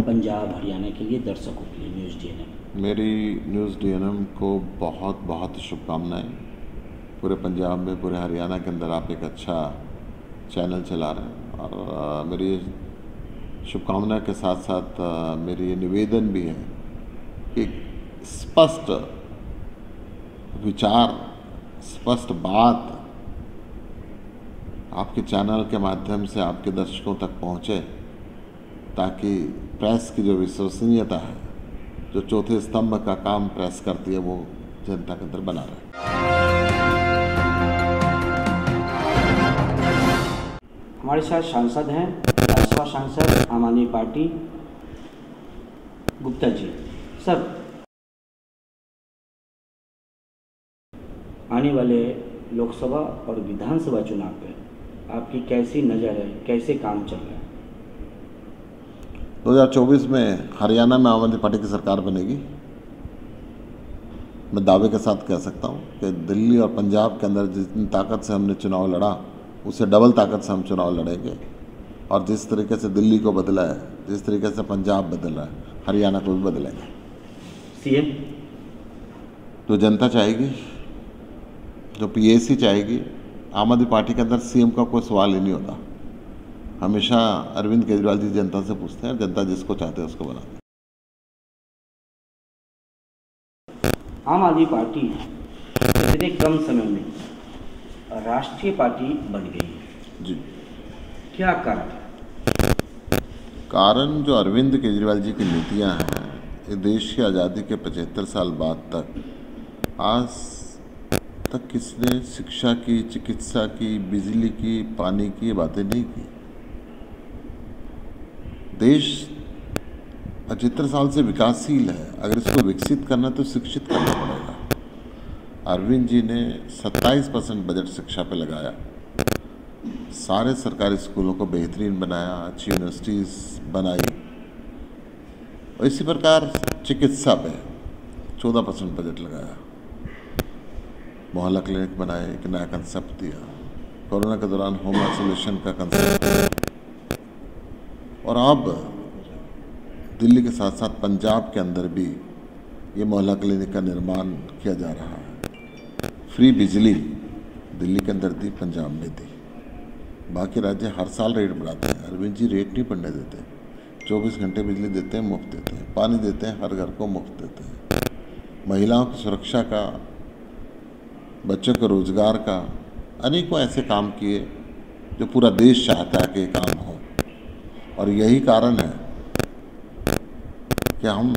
पंजाब हरियाणा के लिए, दर्शकों के लिए न्यूज़ डीएनएम? मेरी न्यूज़ डीएनएम को बहुत बहुत शुभकामनाएं। पूरे पंजाब में, पूरे हरियाणा के अंदर आप एक अच्छा चैनल चला रहे हैं और मेरी शुभकामना के साथ साथ मेरी ये निवेदन भी है कि स्पष्ट विचार, स्पष्ट बात आपके चैनल के माध्यम से आपके दर्शकों तक पहुंचे, ताकि प्रेस की जो विश्वसनीयता है, जो चौथे स्तंभ का काम प्रेस करती है, वो जनता के अंदर बना रहे। हमारे साथ सांसद हैं, राज्यसभा सांसद आम आदमी पार्टी गुप्ता जी। सर, आने वाले लोकसभा और विधानसभा चुनाव पे आपकी कैसी नज़र है, कैसे काम चल रहा है? 2024 में हरियाणा में आम आदमी पार्टी की सरकार बनेगी। मैं दावे के साथ कह सकता हूँ कि दिल्ली और पंजाब के अंदर जितनी ताकत से हमने चुनाव लड़ा, उससे डबल ताकत से हम चुनाव लड़ेंगे। और जिस तरीके से दिल्ली को बदला है, जिस तरीके से पंजाब बदल रहा है, हरियाणा को भी बदलेंगे। सीएम जो जनता चाहेगी, जो पीएसी चाहेगी, आम आदमी पार्टी के अंदर सीएम का कोई सवाल ही नहीं होता। हमेशा अरविंद केजरीवाल जी जनता से पूछते हैं, जनता जिसको चाहते हैं उसको बनाते हैं। आम आदमी पार्टी इतने कम समय में राष्ट्रीय पार्टी बन गई है जी, क्या कारण? कारण जो अरविंद केजरीवाल जी की नीतियां हैं, ये देश की आज़ादी के 75 साल बाद तक आज तक किसने शिक्षा की, चिकित्सा की, बिजली की, पानी की बातें नहीं की। देश 75 साल से विकासशील है, अगर इसको विकसित करना तो शिक्षित करना पड़ेगा। अरविंद जी ने 27% बजट शिक्षा पे लगाया, सारे सरकारी स्कूलों को बेहतरीन बनाया, अच्छी यूनिवर्सिटीज़ बनाई, और इसी प्रकार चिकित्सा पे 14% बजट लगाया, मोहल्ला क्लिनिक बनाए, एक नया कंसेप्ट दिया, कोरोना के दौरान होम आइसोलेशन का कंसेप्ट दिया, और अब दिल्ली के साथ साथ पंजाब के अंदर भी ये मोहल्ला क्लिनिक का निर्माण किया जा रहा है। फ्री बिजली दिल्ली के अंदर दी, पंजाब में दी। बाकी राज्य हर साल रेट बढ़ाते हैं, अरविंद जी रेट नहीं बढ़ने देते। 24 घंटे बिजली देते हैं, मुफ्त देते हैं, पानी देते हैं, हर घर को मुफ्त देते हैं। महिलाओं की सुरक्षा का, बच्चों के रोजगार का, अनेकों ऐसे काम किए जो पूरा देश चाहता है कि ये काम हो। और यही कारण है कि हम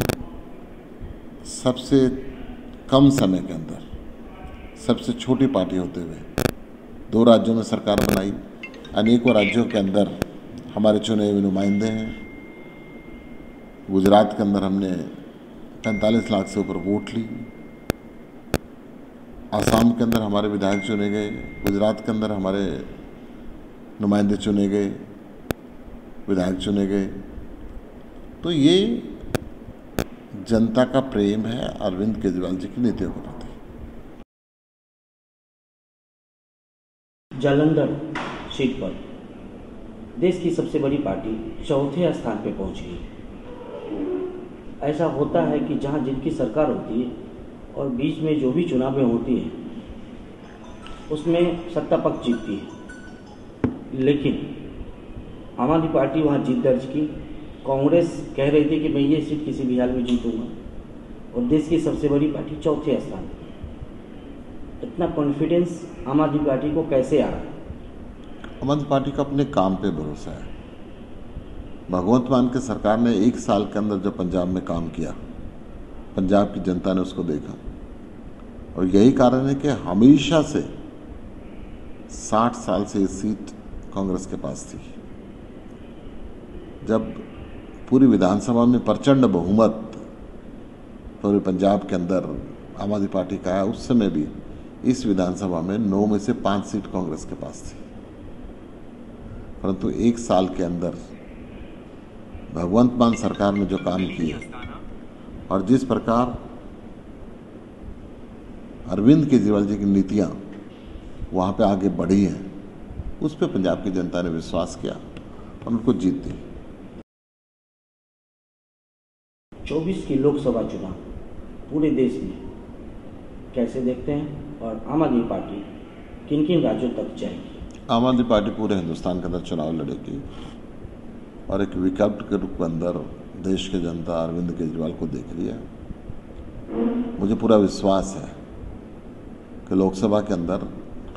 सबसे कम समय के अंदर, सबसे छोटी पार्टी होते हुए 2 राज्यों में सरकार बनाई। अनेकों राज्यों के अंदर हमारे चुने हुए नुमाइंदे हैं। गुजरात के अंदर हमने 45 लाख से ऊपर वोट ली। आसाम के अंदर हमारे विधायक चुने गए, गुजरात के अंदर हमारे नुमाइंदे चुने गए, विधायक चुने गए। तो ये जनता का प्रेम है अरविंद केजरीवाल जी की नीतियों के प्रति। जालंधर सीट पर देश की सबसे बड़ी पार्टी 4थे स्थान पे पहुंच गई। ऐसा होता है कि जहां जिनकी सरकार होती है और बीच में जो भी चुनावें होती हैं उसमें सत्ता पक्ष जीतती है, लेकिन आम आदमी पार्टी वहाँ जीत दर्ज की। कांग्रेस कह रही थी कि मैं ये सीट किसी भी हाल में जीतूंगा, और देश की सबसे बड़ी पार्टी 4थे स्थान पर। इतना कॉन्फिडेंस आम आदमी पार्टी को कैसे आ रहा है? आम आदमी पार्टी का अपने काम पे भरोसा है। भगवंत मान के सरकार ने 1 साल के अंदर जो पंजाब में काम किया, पंजाब की जनता ने उसको देखा, और यही कारण है कि हमेशा से 60 साल से ये सीट कांग्रेस के पास थी। जब पूरी विधानसभा में प्रचंड बहुमत पूरे पंजाब के अंदर आम आदमी पार्टी का है, उस समय भी इस विधानसभा में 9 में से 5 सीट कांग्रेस के पास थी। परंतु 1 साल के अंदर भगवंत मान सरकार ने जो काम किए और जिस प्रकार अरविंद केजरीवाल जी की नीतियां वहाँ पे आगे बढ़ी हैं, उस पर पंजाब की जनता ने विश्वास किया और उनको जीत दी। 24 की लोकसभा चुनाव पूरे देश में कैसे देखते हैं और आम आदमी पार्टी किन किन राज्यों तक जाएगी? आम आदमी पार्टी पूरे हिंदुस्तान के अंदर चुनाव लड़ेगी और एक विकल्प के रूप में अंदर देश की जनता अरविंद केजरीवाल को देख रही है। मुझे पूरा विश्वास है कि लोकसभा के अंदर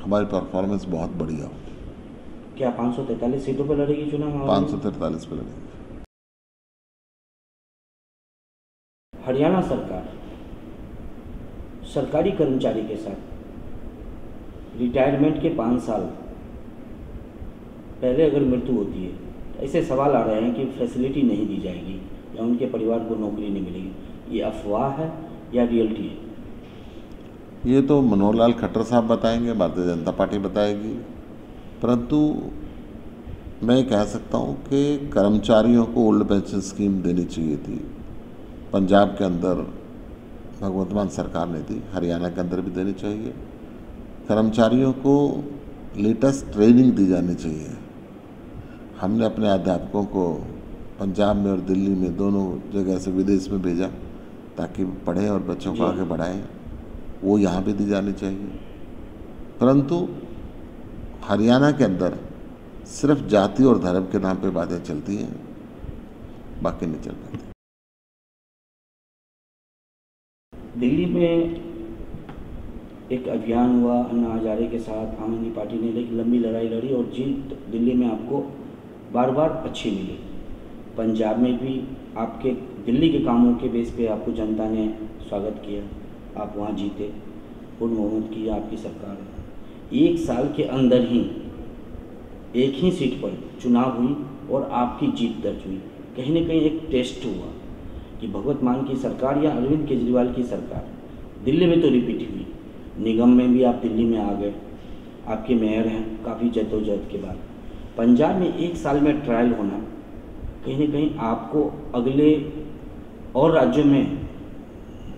हमारी परफॉर्मेंस बहुत बढ़िया हो। क्या 543 सीटों पर लड़ेगी चुनाव? 543 पर लड़ेगी। हरियाणा सरकार सरकारी कर्मचारी के साथ रिटायरमेंट के 5 साल पहले अगर मृत्यु होती है तो ऐसे सवाल आ रहे हैं कि फैसिलिटी नहीं दी जाएगी या उनके परिवार को नौकरी नहीं मिलेगी। ये अफवाह है या रियलिटी है? ये तो मनोहर लाल खट्टर साहब बताएंगे, भारतीय जनता पार्टी बताएगी, परंतु मैं कह सकता हूँ कि कर्मचारियों को ओल्ड पेंशन स्कीम देनी चाहिए थी। पंजाब के अंदर भगवंत मान सरकार ने दी, हरियाणा के अंदर भी देनी चाहिए। कर्मचारियों को लेटेस्ट ट्रेनिंग दी जानी चाहिए। हमने अपने अध्यापकों को पंजाब में और दिल्ली में दोनों जगह से विदेश में भेजा ताकि पढ़ें और बच्चों को आगे बढ़ाएं, वो यहाँ भी दी जानी चाहिए। परंतु हरियाणा के अंदर सिर्फ जाति और धर्म के नाम पे बातें चलती हैं, बाकी नहीं चल पाती। दिल्ली में एक अभियान हुआ अन्ना हजारे के साथ, आम आदमी पार्टी ने एक लंबी लड़ाई लड़ी और जीत दिल्ली में आपको बार बार अच्छी मिली। पंजाब में भी आपके दिल्ली के कामों के बेस पे आपको जनता ने स्वागत किया, आप वहाँ जीते, पूर्ण बहुमत की आपकी सरकार है। 1 साल के अंदर ही एक ही सीट पर चुनाव हुई और आपकी जीत दर्ज हुई। कहीं ना कहीं एक टेस्ट हुआ कि भगवंत मान की सरकार या अरविंद केजरीवाल की सरकार। दिल्ली में तो रिपीट हुई, निगम में भी आप दिल्ली में आ गए, आपके मेयर हैं काफ़ी जद्दोजहद के बाद। पंजाब में 1 साल में ट्रायल होना कहीं ना कहीं आपको अगले और राज्यों में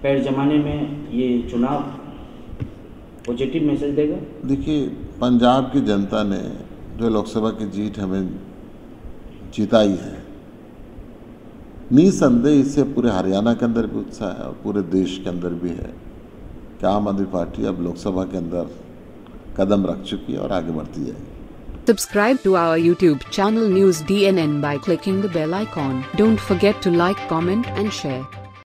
पैर जमाने में ये चुनाव पॉजिटिव मैसेज देगा? देखिए, पंजाब की जनता ने जो लोकसभा की जीत हमें जिताई है, निसंदेह इससे पूरे हरियाणा के अंदर भी उत्साह है और पूरे देश के अंदर भी है कि आम आदमी पार्टी अब लोकसभा के अंदर कदम रख चुकी है और आगे बढ़ती जाएगी। Subscribe to our YouTube channel News DNN by clicking the bell icon. Don't forget to like, comment and share.